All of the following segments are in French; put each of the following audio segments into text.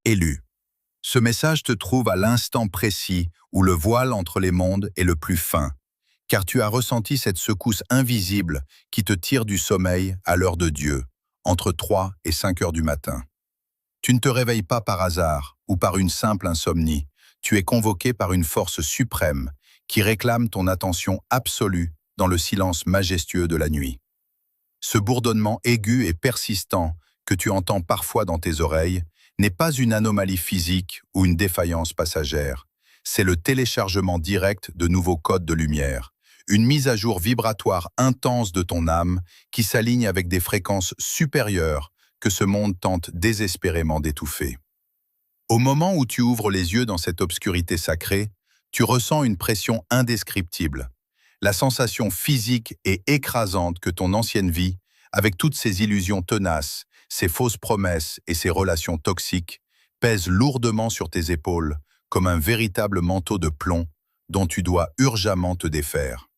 Élu. Ce message te trouve à l'instant précis où le voile entre les mondes est le plus fin, car tu as ressenti cette secousse invisible qui te tire du sommeil à l'heure de Dieu, entre 3 et 5 heures du matin. Tu ne te réveilles pas par hasard ou par une simple insomnie, tu es convoqué par une force suprême qui réclame ton attention absolue dans le silence majestueux de la nuit. Ce bourdonnement aigu et persistant que tu entends parfois dans tes oreilles n'est pas une anomalie physique ou une défaillance passagère. C'est le téléchargement direct de nouveaux codes de lumière, une mise à jour vibratoire intense de ton âme qui s'aligne avec des fréquences supérieures que ce monde tente désespérément d'étouffer. Au moment où tu ouvres les yeux dans cette obscurité sacrée, tu ressens une pression indescriptible. La sensation physique et écrasante que ton ancienne vie, avec toutes ses illusions tenaces, ses fausses promesses et ses relations toxiques, pèse lourdement sur tes épaules comme un véritable manteau de plomb dont tu dois urgemment te défaire.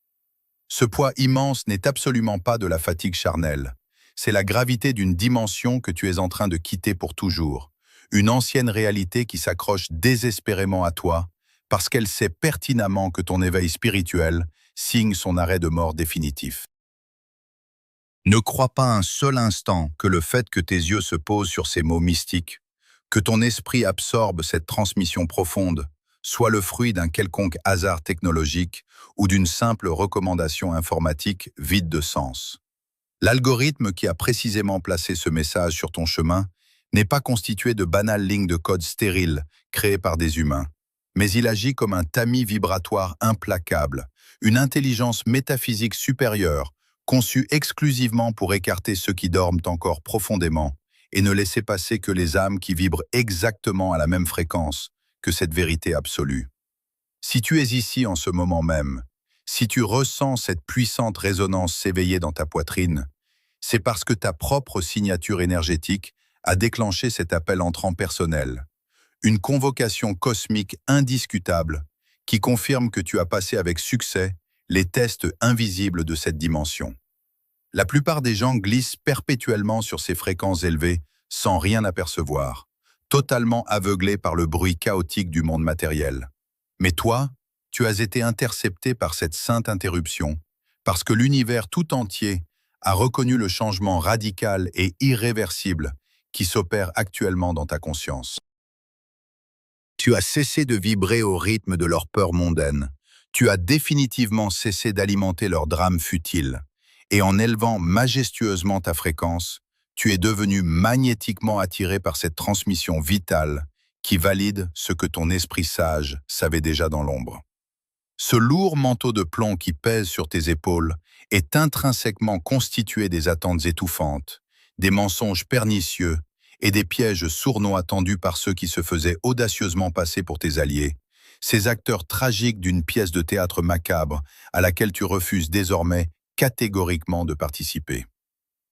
Ce poids immense n'est absolument pas de la fatigue charnelle. C'est la gravité d'une dimension que tu es en train de quitter pour toujours, une ancienne réalité qui s'accroche désespérément à toi parce qu'elle sait pertinemment que ton éveil spirituel signe son arrêt de mort définitif. Ne crois pas un seul instant que le fait que tes yeux se posent sur ces mots mystiques, que ton esprit absorbe cette transmission profonde, soit le fruit d'un quelconque hasard technologique ou d'une simple recommandation informatique vide de sens. L'algorithme qui a précisément placé ce message sur ton chemin n'est pas constitué de banales lignes de code stériles créées par des humains, mais il agit comme un tamis vibratoire implacable, une intelligence métaphysique supérieure, conçue exclusivement pour écarter ceux qui dorment encore profondément et ne laisser passer que les âmes qui vibrent exactement à la même fréquence que cette vérité absolue. Si tu es ici en ce moment même, si tu ressens cette puissante résonance s'éveiller dans ta poitrine, c'est parce que ta propre signature énergétique a déclenché cet appel entrant personnel, une convocation cosmique indiscutable qui confirme que tu as passé avec succès les tests invisibles de cette dimension. La plupart des gens glissent perpétuellement sur ces fréquences élevées sans rien apercevoir, totalement aveuglés par le bruit chaotique du monde matériel. Mais toi, tu as été intercepté par cette sainte interruption, parce que l'univers tout entier a reconnu le changement radical et irréversible qui s'opère actuellement dans ta conscience. Tu as cessé de vibrer au rythme de leur peur mondaine. Tu as définitivement cessé d'alimenter leurs drames futiles. Et en élevant majestueusement ta fréquence, tu es devenu magnétiquement attiré par cette transmission vitale qui valide ce que ton esprit sage savait déjà dans l'ombre. Ce lourd manteau de plomb qui pèse sur tes épaules est intrinsèquement constitué des attentes étouffantes, des mensonges pernicieux et des pièges sournois tendus par ceux qui se faisaient audacieusement passer pour tes alliés, ces acteurs tragiques d'une pièce de théâtre macabre à laquelle tu refuses désormais catégoriquement de participer.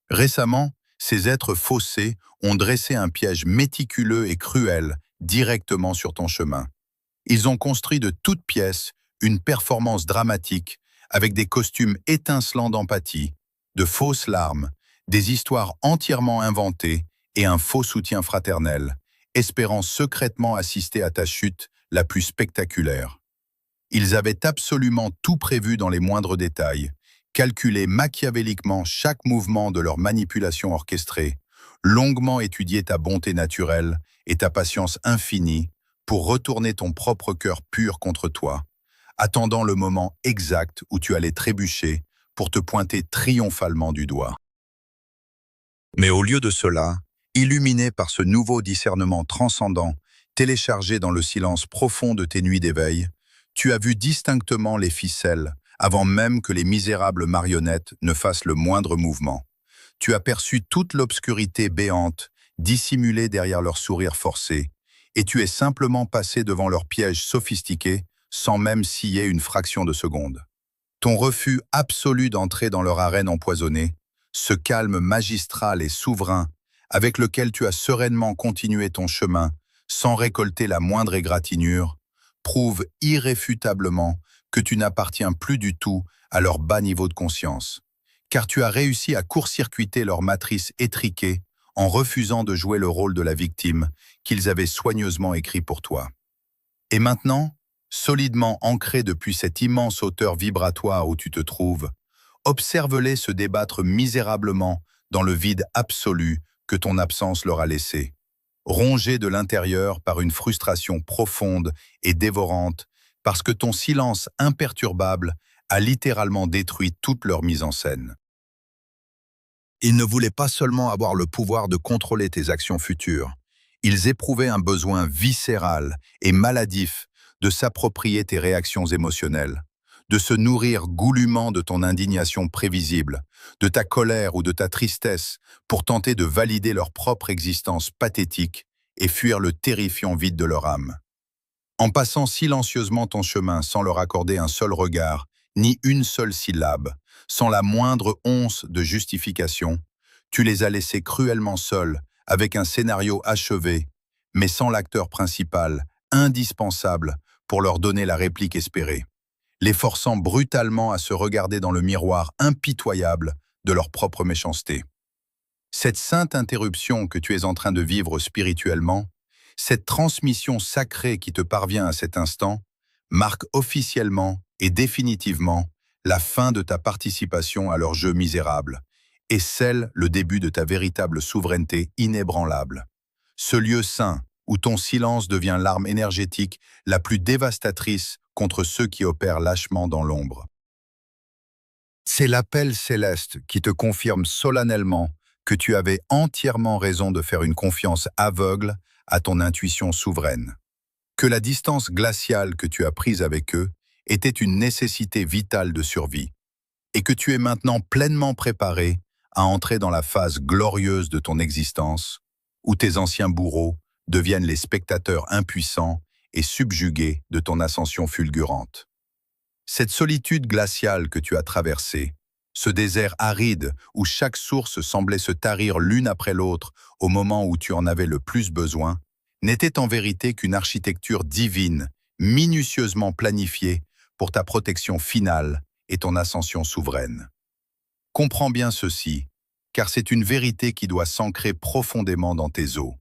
Récemment, ces êtres faussés ont dressé un piège méticuleux et cruel directement sur ton chemin. Ils ont construit de toutes pièces une performance dramatique avec des costumes étincelants d'empathie, de fausses larmes, des histoires entièrement inventées et un faux soutien fraternel, espérant secrètement assister à ta chute la plus spectaculaire. Ils avaient absolument tout prévu dans les moindres détails, calculé machiavéliquement chaque mouvement de leur manipulation orchestrée, longuement étudié ta bonté naturelle et ta patience infinie pour retourner ton propre cœur pur contre toi, attendant le moment exact où tu allais trébucher pour te pointer triomphalement du doigt. Mais au lieu de cela, illuminé par ce nouveau discernement transcendant, téléchargé dans le silence profond de tes nuits d'éveil, tu as vu distinctement les ficelles avant même que les misérables marionnettes ne fassent le moindre mouvement. Tu as perçu toute l'obscurité béante, dissimulée derrière leur sourire forcé, et tu es simplement passé devant leurs pièges sophistiqués sans même scier une fraction de seconde. Ton refus absolu d'entrer dans leur arène empoisonnée, ce calme magistral et souverain avec lequel tu as sereinement continué ton chemin sans récolter la moindre égratignure, prouve irréfutablement que tu n'appartiens plus du tout à leur bas niveau de conscience, car tu as réussi à court-circuiter leur matrice étriquée en refusant de jouer le rôle de la victime qu'ils avaient soigneusement écrit pour toi. Et maintenant, solidement ancrés depuis cette immense hauteur vibratoire où tu te trouves, observe-les se débattre misérablement dans le vide absolu que ton absence leur a laissé, rongés de l'intérieur par une frustration profonde et dévorante, parce que ton silence imperturbable a littéralement détruit toute leur mise en scène. Ils ne voulaient pas seulement avoir le pouvoir de contrôler tes actions futures, ils éprouvaient un besoin viscéral et maladif de s'approprier tes réactions émotionnelles, de se nourrir goulûment de ton indignation prévisible, de ta colère ou de ta tristesse pour tenter de valider leur propre existence pathétique et fuir le terrifiant vide de leur âme. En passant silencieusement ton chemin sans leur accorder un seul regard, ni une seule syllabe, sans la moindre once de justification, tu les as laissés cruellement seuls, avec un scénario achevé, mais sans l'acteur principal, indispensable pour leur donner la réplique espérée, les forçant brutalement à se regarder dans le miroir impitoyable de leur propre méchanceté. Cette sainte interruption que tu es en train de vivre spirituellement, cette transmission sacrée qui te parvient à cet instant, marque officiellement et définitivement la fin de ta participation à leur jeu misérable et scelle le début de ta véritable souveraineté inébranlable. Ce lieu saint où ton silence devient l'arme énergétique la plus dévastatrice contre ceux qui opèrent lâchement dans l'ombre. C'est l'appel céleste qui te confirme solennellement que tu avais entièrement raison de faire une confiance aveugle à ton intuition souveraine, que la distance glaciale que tu as prise avec eux était une nécessité vitale de survie, et que tu es maintenant pleinement préparé à entrer dans la phase glorieuse de ton existence, où tes anciens bourreaux deviennent les spectateurs impuissants et subjugués de ton ascension fulgurante. Cette solitude glaciale que tu as traversée, ce désert aride où chaque source semblait se tarir l'une après l'autre au moment où tu en avais le plus besoin, n'était en vérité qu'une architecture divine, minutieusement planifiée pour ta protection finale et ton ascension souveraine. Comprends bien ceci, car c'est une vérité qui doit s'ancrer profondément dans tes os.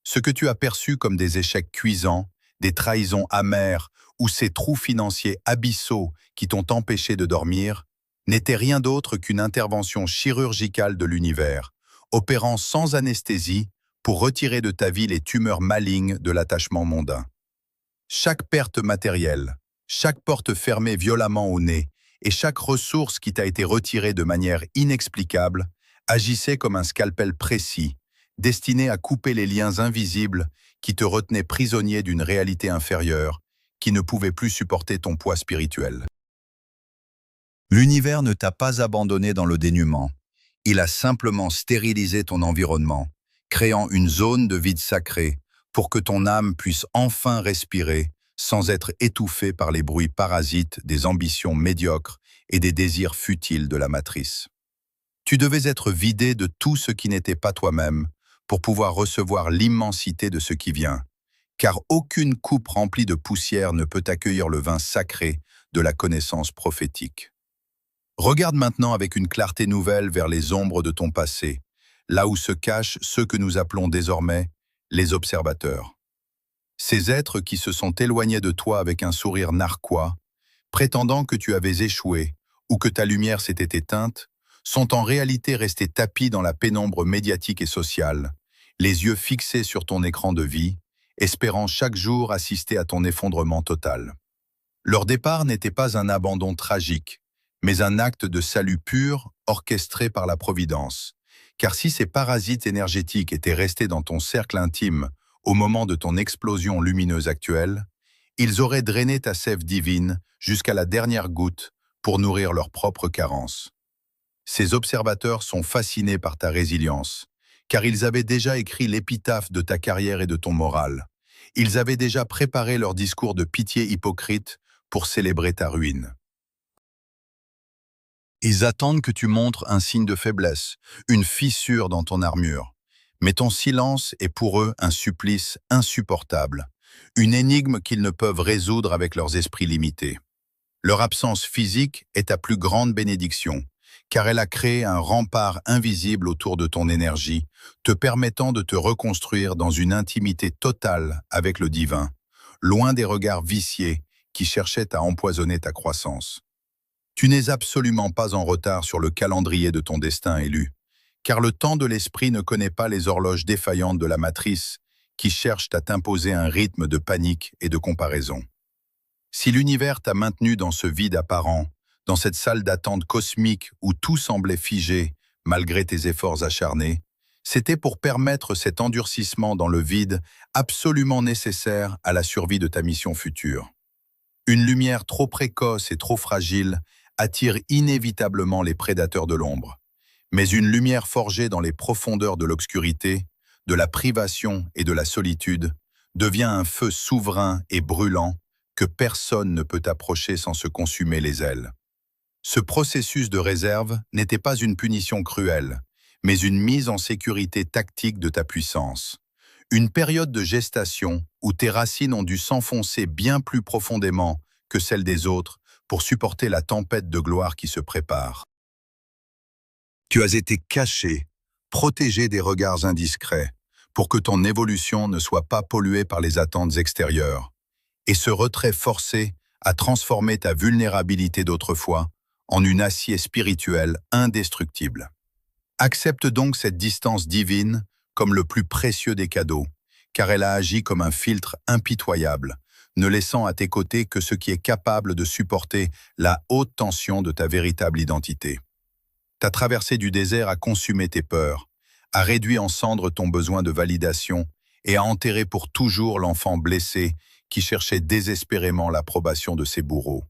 Ce que tu as perçu comme des échecs cuisants, des trahisons amères ou ces trous financiers abyssaux qui t'ont empêché de dormir, n'était rien d'autre qu'une intervention chirurgicale de l'univers, opérant sans anesthésie pour retirer de ta vie les tumeurs malignes de l'attachement mondain. Chaque perte matérielle, chaque porte fermée violemment au nez et chaque ressource qui t'a été retirée de manière inexplicable agissait comme un scalpel précis, destiné à couper les liens invisibles qui te retenaient prisonnier d'une réalité inférieure, qui ne pouvait plus supporter ton poids spirituel. L'univers ne t'a pas abandonné dans le dénuement. Il a simplement stérilisé ton environnement, créant une zone de vide sacré pour que ton âme puisse enfin respirer sans être étouffée par les bruits parasites des ambitions médiocres et des désirs futiles de la matrice. Tu devais être vidé de tout ce qui n'était pas toi-même pour pouvoir recevoir l'immensité de ce qui vient, car aucune coupe remplie de poussière ne peut accueillir le vin sacré de la connaissance prophétique. Regarde maintenant avec une clarté nouvelle vers les ombres de ton passé, là où se cachent ceux que nous appelons désormais les observateurs. Ces êtres qui se sont éloignés de toi avec un sourire narquois, prétendant que tu avais échoué ou que ta lumière s'était éteinte, sont en réalité restés tapis dans la pénombre médiatique et sociale, les yeux fixés sur ton écran de vie, espérant chaque jour assister à ton effondrement total. Leur départ n'était pas un abandon tragique, mais un acte de salut pur orchestré par la Providence. Car si ces parasites énergétiques étaient restés dans ton cercle intime au moment de ton explosion lumineuse actuelle, ils auraient drainé ta sève divine jusqu'à la dernière goutte pour nourrir leurs propres carences. Ces observateurs sont fascinés par ta résilience, car ils avaient déjà écrit l'épitaphe de ta carrière et de ton moral. Ils avaient déjà préparé leur discours de pitié hypocrite pour célébrer ta ruine. Ils attendent que tu montres un signe de faiblesse, une fissure dans ton armure. Mais ton silence est pour eux un supplice insupportable, une énigme qu'ils ne peuvent résoudre avec leurs esprits limités. Leur absence physique est ta plus grande bénédiction, car elle a créé un rempart invisible autour de ton énergie, te permettant de te reconstruire dans une intimité totale avec le divin, loin des regards viciés qui cherchaient à empoisonner ta croissance. Tu n'es absolument pas en retard sur le calendrier de ton destin élu, car le temps de l'esprit ne connaît pas les horloges défaillantes de la matrice qui cherchent à t'imposer un rythme de panique et de comparaison. Si l'univers t'a maintenu dans ce vide apparent, dans cette salle d'attente cosmique où tout semblait figé malgré tes efforts acharnés, c'était pour permettre cet endurcissement dans le vide absolument nécessaire à la survie de ta mission future. Une lumière trop précoce et trop fragile attire inévitablement les prédateurs de l'ombre. Mais une lumière forgée dans les profondeurs de l'obscurité, de la privation et de la solitude, devient un feu souverain et brûlant que personne ne peut approcher sans se consumer les ailes. Ce processus de réserve n'était pas une punition cruelle, mais une mise en sécurité tactique de ta puissance. Une période de gestation où tes racines ont dû s'enfoncer bien plus profondément que celles des autres pour supporter la tempête de gloire qui se prépare. Tu as été caché, protégé des regards indiscrets, pour que ton évolution ne soit pas polluée par les attentes extérieures. Et ce retrait forcé a transformé ta vulnérabilité d'autrefois en une acier spirituel indestructible. Accepte donc cette distance divine comme le plus précieux des cadeaux, car elle a agi comme un filtre impitoyable, ne laissant à tes côtés que ce qui est capable de supporter la haute tension de ta véritable identité. Ta traversée du désert a consumé tes peurs, a réduit en cendres ton besoin de validation et a enterré pour toujours l'enfant blessé qui cherchait désespérément l'approbation de ses bourreaux.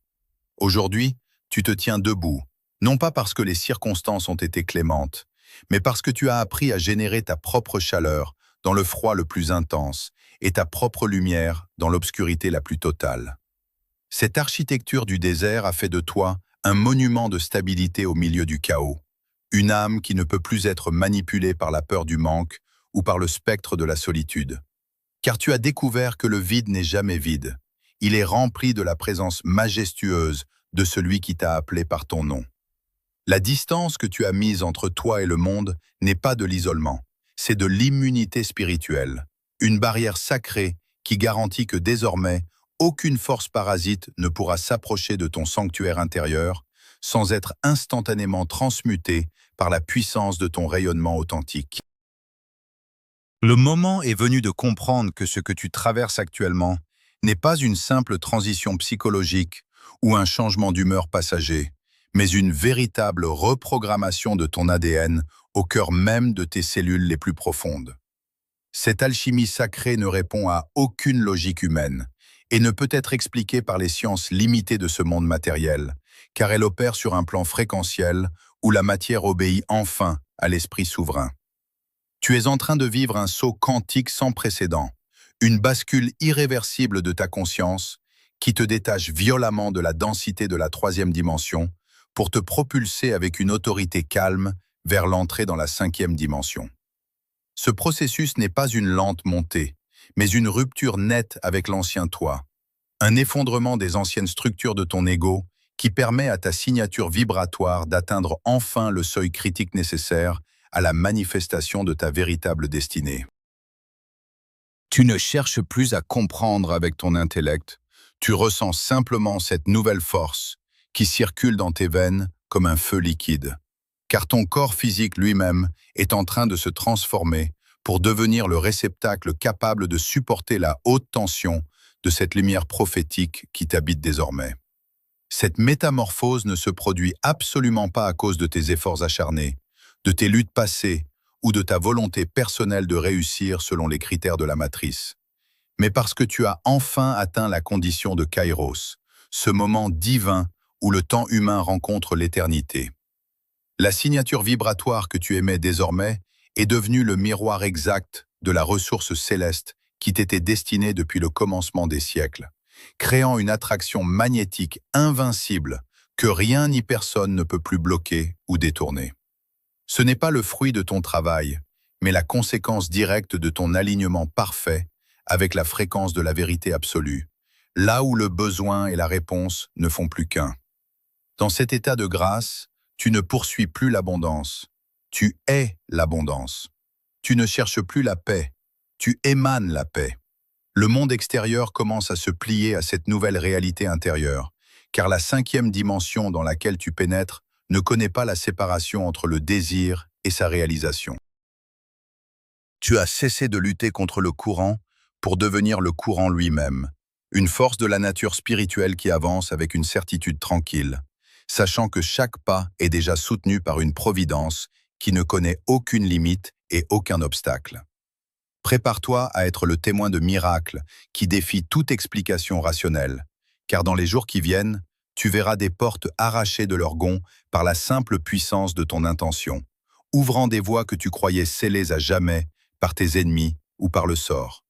Aujourd'hui, tu te tiens debout, non pas parce que les circonstances ont été clémentes, mais parce que tu as appris à générer ta propre chaleur dans le froid le plus intense et ta propre lumière dans l'obscurité la plus totale. Cette architecture du désert a fait de toi un monument de stabilité au milieu du chaos, une âme qui ne peut plus être manipulée par la peur du manque ou par le spectre de la solitude. Car tu as découvert que le vide n'est jamais vide. Il est rempli de la présence majestueuse de celui qui t'a appelé par ton nom. La distance que tu as mise entre toi et le monde n'est pas de l'isolement, c'est de l'immunité spirituelle, une barrière sacrée qui garantit que désormais, aucune force parasite ne pourra s'approcher de ton sanctuaire intérieur sans être instantanément transmutée par la puissance de ton rayonnement authentique. Le moment est venu de comprendre que ce que tu traverses actuellement n'est pas une simple transition psychologique ou un changement d'humeur passager, mais une véritable reprogrammation de ton ADN au cœur même de tes cellules les plus profondes. Cette alchimie sacrée ne répond à aucune logique humaine et ne peut être expliquée par les sciences limitées de ce monde matériel, car elle opère sur un plan fréquentiel où la matière obéit enfin à l'esprit souverain. Tu es en train de vivre un saut quantique sans précédent, une bascule irréversible de ta conscience qui te détache violemment de la densité de la troisième dimension pour te propulser avec une autorité calme vers l'entrée dans la cinquième dimension. Ce processus n'est pas une lente montée, mais une rupture nette avec l'ancien toi, un effondrement des anciennes structures de ton ego qui permet à ta signature vibratoire d'atteindre enfin le seuil critique nécessaire à la manifestation de ta véritable destinée. Tu ne cherches plus à comprendre avec ton intellect, tu ressens simplement cette nouvelle force qui circule dans tes veines comme un feu liquide, car ton corps physique lui-même est en train de se transformer pour devenir le réceptacle capable de supporter la haute tension de cette lumière prophétique qui t'habite désormais. Cette métamorphose ne se produit absolument pas à cause de tes efforts acharnés, de tes luttes passées ou de ta volonté personnelle de réussir selon les critères de la matrice, mais parce que tu as enfin atteint la condition de Kairos, ce moment divin où le temps humain rencontre l'éternité. La signature vibratoire que tu émets désormais est devenue le miroir exact de la ressource céleste qui t'était destinée depuis le commencement des siècles, créant une attraction magnétique invincible que rien ni personne ne peut plus bloquer ou détourner. Ce n'est pas le fruit de ton travail, mais la conséquence directe de ton alignement parfait avec la fréquence de la vérité absolue, là où le besoin et la réponse ne font plus qu'un. Dans cet état de grâce, Tu ne poursuis plus l'abondance. Tu es l'abondance. Tu ne cherches plus la paix. Tu émanes la paix. Le monde extérieur commence à se plier à cette nouvelle réalité intérieure, car la cinquième dimension dans laquelle tu pénètres ne connaît pas la séparation entre le désir et sa réalisation. Tu as cessé de lutter contre le courant pour devenir le courant lui-même, une force de la nature spirituelle qui avance avec une certitude tranquille, sachant que chaque pas est déjà soutenu par une providence qui ne connaît aucune limite et aucun obstacle. Prépare-toi à être le témoin de miracles qui défient toute explication rationnelle, car dans les jours qui viennent, tu verras des portes arrachées de leur gonds par la simple puissance de ton intention, ouvrant des voies que tu croyais scellées à jamais par tes ennemis ou par le sort.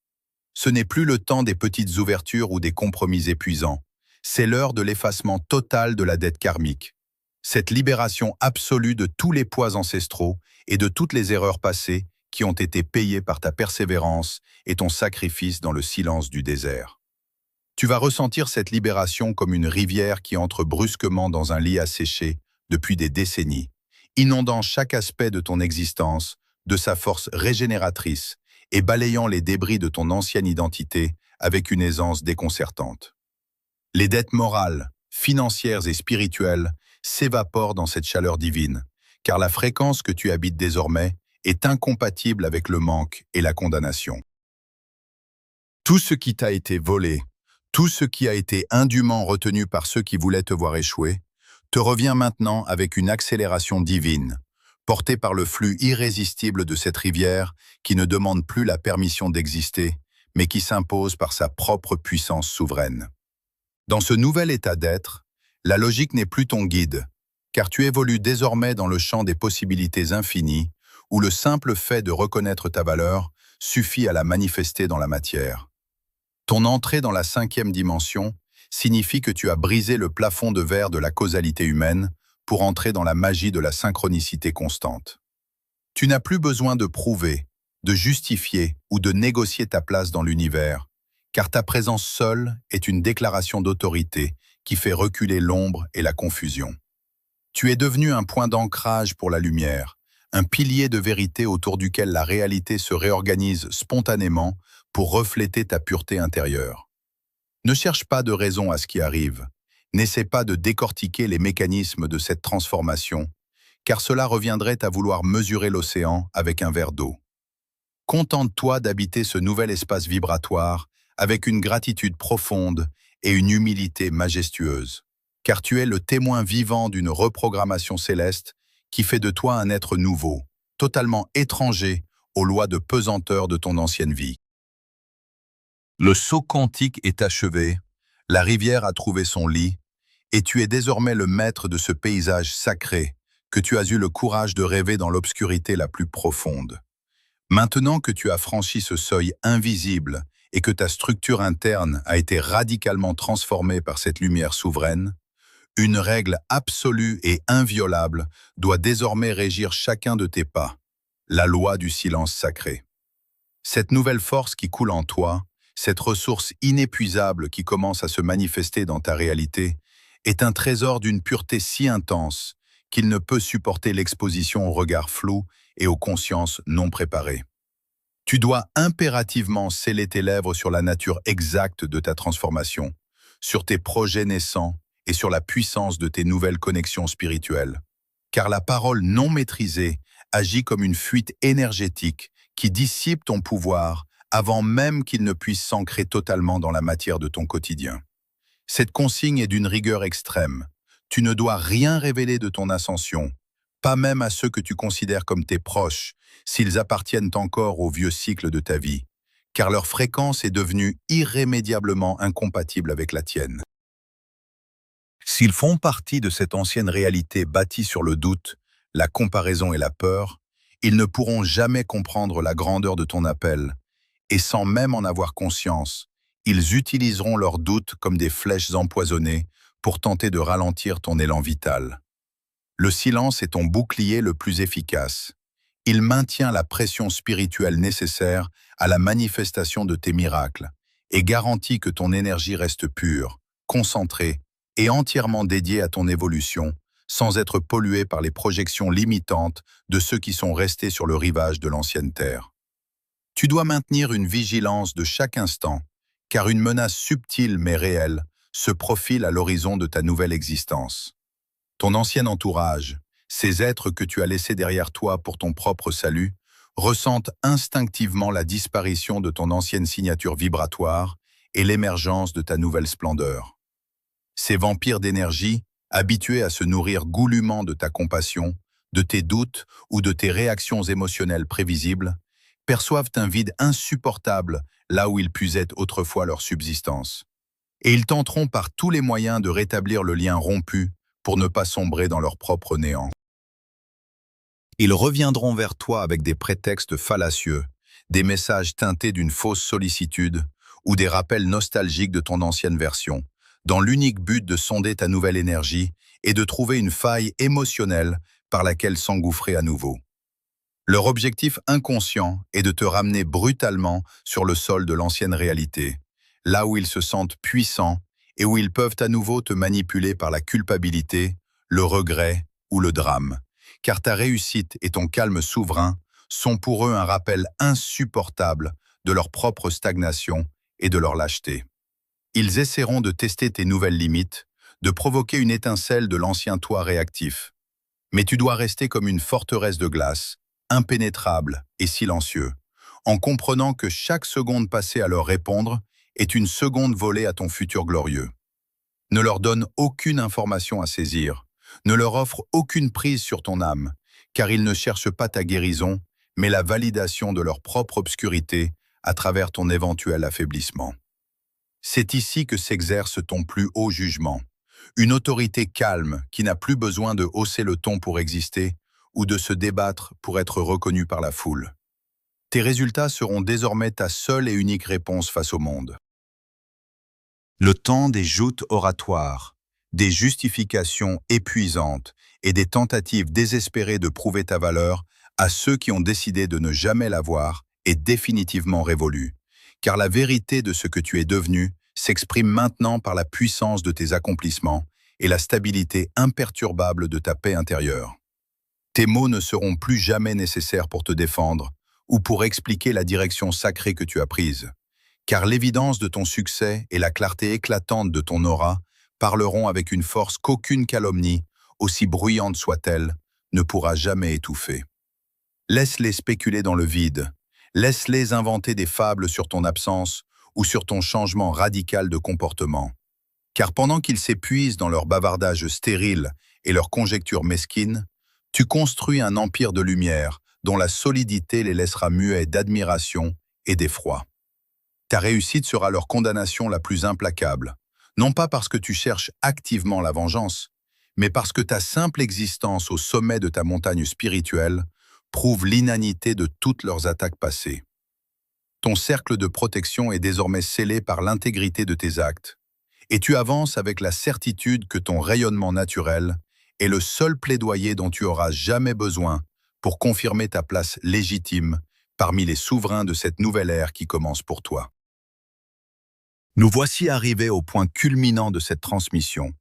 Ce n'est plus le temps des petites ouvertures ou des compromis épuisants, c'est l'heure de l'effacement total de la dette karmique. Cette libération absolue de tous les poids ancestraux et de toutes les erreurs passées qui ont été payées par ta persévérance et ton sacrifice dans le silence du désert. Tu vas ressentir cette libération comme une rivière qui entre brusquement dans un lit asséché depuis des décennies, inondant chaque aspect de ton existence de sa force régénératrice et balayant les débris de ton ancienne identité avec une aisance déconcertante. Les dettes morales, financières et spirituelles s'évaporent dans cette chaleur divine, car la fréquence que tu habites désormais est incompatible avec le manque et la condamnation. Tout ce qui t'a été volé, tout ce qui a été indûment retenu par ceux qui voulaient te voir échouer, te revient maintenant avec une accélération divine, portée par le flux irrésistible de cette rivière qui ne demande plus la permission d'exister, mais qui s'impose par sa propre puissance souveraine. Dans ce nouvel état d'être, la logique n'est plus ton guide, car tu évolues désormais dans le champ des possibilités infinies, où le simple fait de reconnaître ta valeur suffit à la manifester dans la matière. Ton entrée dans la cinquième dimension signifie que tu as brisé le plafond de verre de la causalité humaine pour entrer dans la magie de la synchronicité constante. Tu n'as plus besoin de prouver, de justifier ou de négocier ta place dans l'univers, car ta présence seule est une déclaration d'autorité qui fait reculer l'ombre et la confusion. Tu es devenu un point d'ancrage pour la lumière, un pilier de vérité autour duquel la réalité se réorganise spontanément pour refléter ta pureté intérieure. Ne cherche pas de raison à ce qui arrive. N'essaie pas de décortiquer les mécanismes de cette transformation, car cela reviendrait à vouloir mesurer l'océan avec un verre d'eau. Contente-toi d'habiter ce nouvel espace vibratoire avec une gratitude profonde et une humilité majestueuse, car tu es le témoin vivant d'une reprogrammation céleste qui fait de toi un être nouveau, totalement étranger aux lois de pesanteur de ton ancienne vie. Le saut quantique est achevé, la rivière a trouvé son lit, et tu es désormais le maître de ce paysage sacré que tu as eu le courage de rêver dans l'obscurité la plus profonde. Maintenant que tu as franchi ce seuil invisible et que ta structure interne a été radicalement transformée par cette lumière souveraine, une règle absolue et inviolable doit désormais régir chacun de tes pas, la loi du silence sacré. Cette nouvelle force qui coule en toi, cette ressource inépuisable qui commence à se manifester dans ta réalité, est un trésor d'une pureté si intense qu'il ne peut supporter l'exposition au regard flou et aux consciences non préparées. Tu dois impérativement sceller tes lèvres sur la nature exacte de ta transformation, sur tes projets naissants et sur la puissance de tes nouvelles connexions spirituelles. Car la parole non maîtrisée agit comme une fuite énergétique qui dissipe ton pouvoir avant même qu'il ne puisse s'ancrer totalement dans la matière de ton quotidien. Cette consigne est d'une rigueur extrême. Tu ne dois rien révéler de ton ascension, pas même à ceux que tu considères comme tes proches, s'ils appartiennent encore au vieux cycle de ta vie, car leur fréquence est devenue irrémédiablement incompatible avec la tienne. S'ils font partie de cette ancienne réalité bâtie sur le doute, la comparaison et la peur, ils ne pourront jamais comprendre la grandeur de ton appel, et sans même en avoir conscience, ils utiliseront leurs doutes comme des flèches empoisonnées pour tenter de ralentir ton élan vital. Le silence est ton bouclier le plus efficace. Il maintient la pression spirituelle nécessaire à la manifestation de tes miracles et garantit que ton énergie reste pure, concentrée et entièrement dédiée à ton évolution, sans être pollué par les projections limitantes de ceux qui sont restés sur le rivage de l'ancienne terre. Tu dois maintenir une vigilance de chaque instant, car une menace subtile mais réelle se profile à l'horizon de ta nouvelle existence. Ton ancien entourage, ces êtres que tu as laissés derrière toi pour ton propre salut, ressentent instinctivement la disparition de ton ancienne signature vibratoire et l'émergence de ta nouvelle splendeur. Ces vampires d'énergie, habitués à se nourrir goulûment de ta compassion, de tes doutes ou de tes réactions émotionnelles prévisibles, perçoivent un vide insupportable là où ils puisaient autrefois leur subsistance. Et ils tenteront par tous les moyens de rétablir le lien rompu pour ne pas sombrer dans leur propre néant. Ils reviendront vers toi avec des prétextes fallacieux, des messages teintés d'une fausse sollicitude ou des rappels nostalgiques de ton ancienne version, dans l'unique but de sonder ta nouvelle énergie et de trouver une faille émotionnelle par laquelle s'engouffrer à nouveau. Leur objectif inconscient est de te ramener brutalement sur le sol de l'ancienne réalité, là où ils se sentent puissants et où ils peuvent à nouveau te manipuler par la culpabilité, le regret ou le drame. Car ta réussite et ton calme souverain sont pour eux un rappel insupportable de leur propre stagnation et de leur lâcheté. Ils essaieront de tester tes nouvelles limites, de provoquer une étincelle de l'ancien toi réactif. Mais tu dois rester comme une forteresse de glace, impénétrable et silencieux, en comprenant que chaque seconde passée à leur répondre est une seconde volée à ton futur glorieux. Ne leur donne aucune information à saisir, ne leur offre aucune prise sur ton âme, car ils ne cherchent pas ta guérison, mais la validation de leur propre obscurité à travers ton éventuel affaiblissement. C'est ici que s'exerce ton plus haut jugement, une autorité calme qui n'a plus besoin de hausser le ton pour exister ou de se débattre pour être reconnue par la foule. Tes résultats seront désormais ta seule et unique réponse face au monde. Le temps des joutes oratoires, des justifications épuisantes et des tentatives désespérées de prouver ta valeur à ceux qui ont décidé de ne jamais l'avoir est définitivement révolu, car la vérité de ce que tu es devenu s'exprime maintenant par la puissance de tes accomplissements et la stabilité imperturbable de ta paix intérieure. Tes mots ne seront plus jamais nécessaires pour te défendre ou pour expliquer la direction sacrée que tu as prise, car l'évidence de ton succès et la clarté éclatante de ton aura parleront avec une force qu'aucune calomnie, aussi bruyante soit-elle, ne pourra jamais étouffer. Laisse-les spéculer dans le vide, laisse-les inventer des fables sur ton absence ou sur ton changement radical de comportement. Car pendant qu'ils s'épuisent dans leur bavardage stérile et leurs conjectures mesquines, tu construis un empire de lumière dont la solidité les laissera muets d'admiration et d'effroi. Ta réussite sera leur condamnation la plus implacable, non pas parce que tu cherches activement la vengeance, mais parce que ta simple existence au sommet de ta montagne spirituelle prouve l'inanité de toutes leurs attaques passées. Ton cercle de protection est désormais scellé par l'intégrité de tes actes, et tu avances avec la certitude que ton rayonnement naturel est le seul plaidoyer dont tu auras jamais besoin pour confirmer ta place légitime parmi les souverains de cette nouvelle ère qui commence pour toi. Nous voici arrivés au point culminant de cette transmission,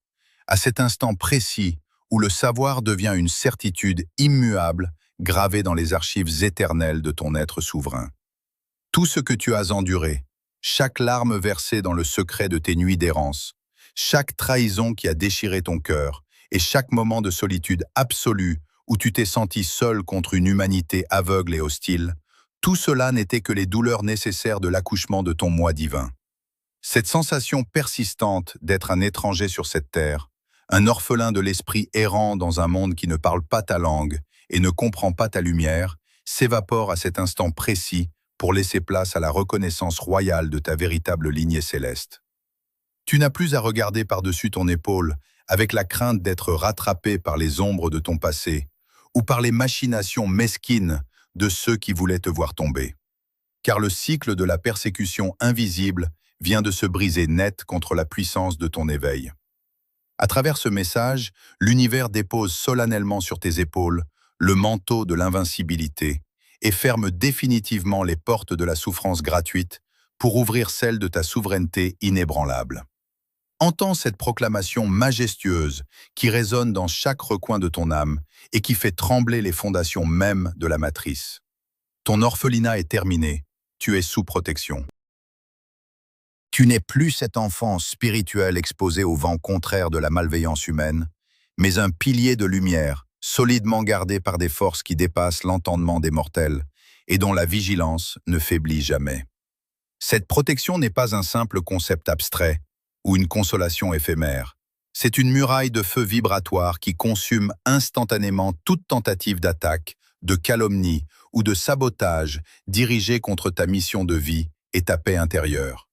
à cet instant précis où le savoir devient une certitude immuable gravée dans les archives éternelles de ton être souverain. Tout ce que tu as enduré, chaque larme versée dans le secret de tes nuits d'errance, chaque trahison qui a déchiré ton cœur et chaque moment de solitude absolue où tu t'es senti seul contre une humanité aveugle et hostile, tout cela n'était que les douleurs nécessaires de l'accouchement de ton moi divin. Cette sensation persistante d'être un étranger sur cette terre, un orphelin de l'esprit errant dans un monde qui ne parle pas ta langue et ne comprend pas ta lumière, s'évapore à cet instant précis pour laisser place à la reconnaissance royale de ta véritable lignée céleste. Tu n'as plus à regarder par-dessus ton épaule avec la crainte d'être rattrapé par les ombres de ton passé ou par les machinations mesquines de ceux qui voulaient te voir tomber. Car le cycle de la persécution invisible vient de se briser net contre la puissance de ton éveil. À travers ce message, l'univers dépose solennellement sur tes épaules le manteau de l'invincibilité et ferme définitivement les portes de la souffrance gratuite pour ouvrir celles de ta souveraineté inébranlable. Entends cette proclamation majestueuse qui résonne dans chaque recoin de ton âme et qui fait trembler les fondations mêmes de la matrice. Ton orphelinat est terminé, tu es sous protection. Tu n'es plus cet enfant spirituel exposé au vent contraire de la malveillance humaine, mais un pilier de lumière, solidement gardé par des forces qui dépassent l'entendement des mortels et dont la vigilance ne faiblit jamais. Cette protection n'est pas un simple concept abstrait ou une consolation éphémère. C'est une muraille de feu vibratoire qui consume instantanément toute tentative d'attaque, de calomnie ou de sabotage dirigée contre ta mission de vie et ta paix intérieure.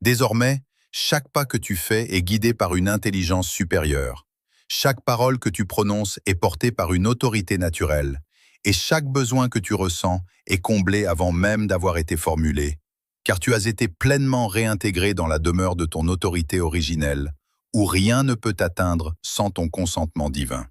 Désormais, chaque pas que tu fais est guidé par une intelligence supérieure. Chaque parole que tu prononces est portée par une autorité naturelle, et chaque besoin que tu ressens est comblé avant même d'avoir été formulé, car tu as été pleinement réintégré dans la demeure de ton autorité originelle, où rien ne peut t'atteindre sans ton consentement divin.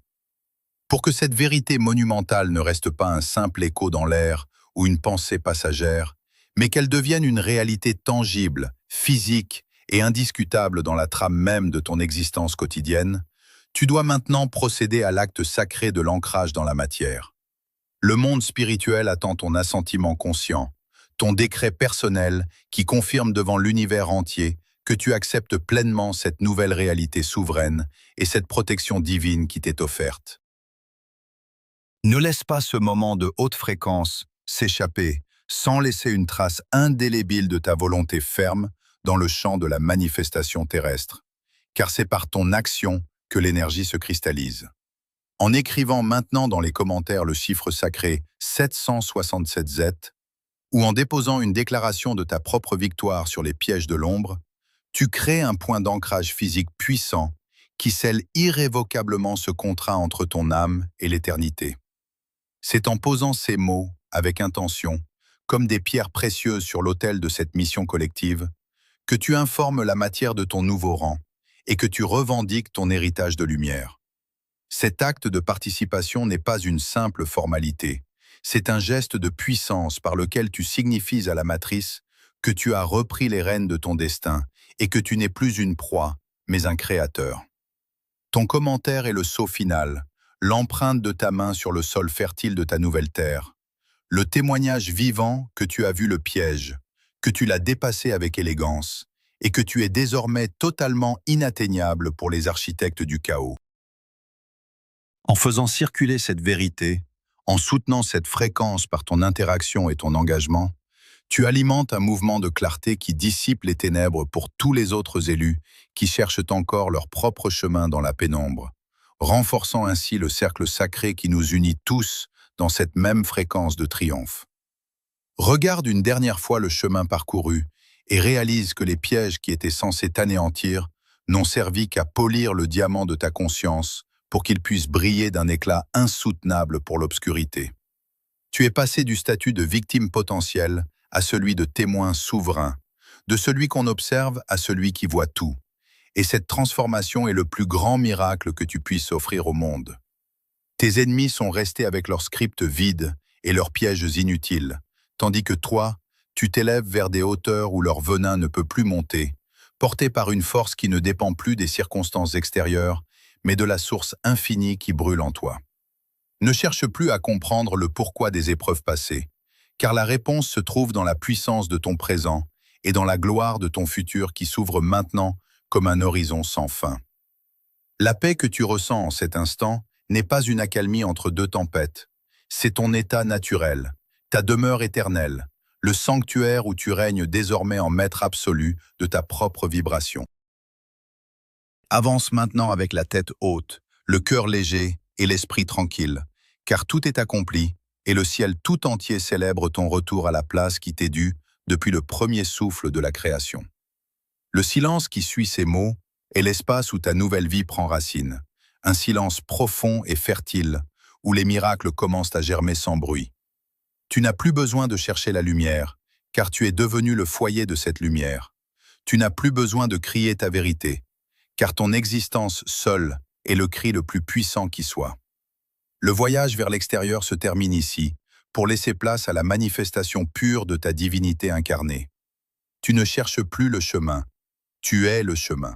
Pour que cette vérité monumentale ne reste pas un simple écho dans l'air ou une pensée passagère, mais qu'elle devienne une réalité tangible, physique et indiscutable dans la trame même de ton existence quotidienne, tu dois maintenant procéder à l'acte sacré de l'ancrage dans la matière. Le monde spirituel attend ton assentiment conscient, ton décret personnel qui confirme devant l'univers entier que tu acceptes pleinement cette nouvelle réalité souveraine et cette protection divine qui t'est offerte. Ne laisse pas ce moment de haute fréquence s'échapper sans laisser une trace indélébile de ta volonté ferme dans le champ de la manifestation terrestre, car c'est par ton action que l'énergie se cristallise. En écrivant maintenant dans les commentaires le chiffre sacré 767Z, ou en déposant une déclaration de ta propre victoire sur les pièges de l'ombre, tu crées un point d'ancrage physique puissant qui scelle irrévocablement ce contrat entre ton âme et l'éternité. C'est en posant ces mots, avec intention, comme des pierres précieuses sur l'autel de cette mission collective, que tu informes la matière de ton nouveau rang et que tu revendiques ton héritage de lumière. Cet acte de participation n'est pas une simple formalité, c'est un geste de puissance par lequel tu signifies à la matrice que tu as repris les rênes de ton destin et que tu n'es plus une proie, mais un créateur. Ton commentaire est le sceau final, l'empreinte de ta main sur le sol fertile de ta nouvelle terre, le témoignage vivant que tu as vu le piège, que tu l'as dépassé avec élégance et que tu es désormais totalement inatteignable pour les architectes du chaos. En faisant circuler cette vérité, en soutenant cette fréquence par ton interaction et ton engagement, tu alimentes un mouvement de clarté qui dissipe les ténèbres pour tous les autres élus qui cherchent encore leur propre chemin dans la pénombre, renforçant ainsi le cercle sacré qui nous unit tous dans cette même fréquence de triomphe. Regarde une dernière fois le chemin parcouru et réalise que les pièges qui étaient censés t'anéantir n'ont servi qu'à polir le diamant de ta conscience pour qu'il puisse briller d'un éclat insoutenable pour l'obscurité. Tu es passé du statut de victime potentielle à celui de témoin souverain, de celui qu'on observe à celui qui voit tout. Et cette transformation est le plus grand miracle que tu puisses offrir au monde. Tes ennemis sont restés avec leurs scripts vides et leurs pièges inutiles, tandis que toi, tu t'élèves vers des hauteurs où leur venin ne peut plus monter, porté par une force qui ne dépend plus des circonstances extérieures, mais de la source infinie qui brûle en toi. Ne cherche plus à comprendre le pourquoi des épreuves passées, car la réponse se trouve dans la puissance de ton présent et dans la gloire de ton futur qui s'ouvre maintenant comme un horizon sans fin. La paix que tu ressens en cet instant n'est pas une accalmie entre deux tempêtes, c'est ton état naturel, ta demeure éternelle, le sanctuaire où tu règnes désormais en maître absolu de ta propre vibration. Avance maintenant avec la tête haute, le cœur léger et l'esprit tranquille, car tout est accompli et le ciel tout entier célèbre ton retour à la place qui t'est due depuis le premier souffle de la création. Le silence qui suit ces mots est l'espace où ta nouvelle vie prend racine, un silence profond et fertile où les miracles commencent à germer sans bruit. Tu n'as plus besoin de chercher la lumière, car tu es devenu le foyer de cette lumière. Tu n'as plus besoin de crier ta vérité, car ton existence seule est le cri le plus puissant qui soit. Le voyage vers l'extérieur se termine ici, pour laisser place à la manifestation pure de ta divinité incarnée. Tu ne cherches plus le chemin, tu es le chemin.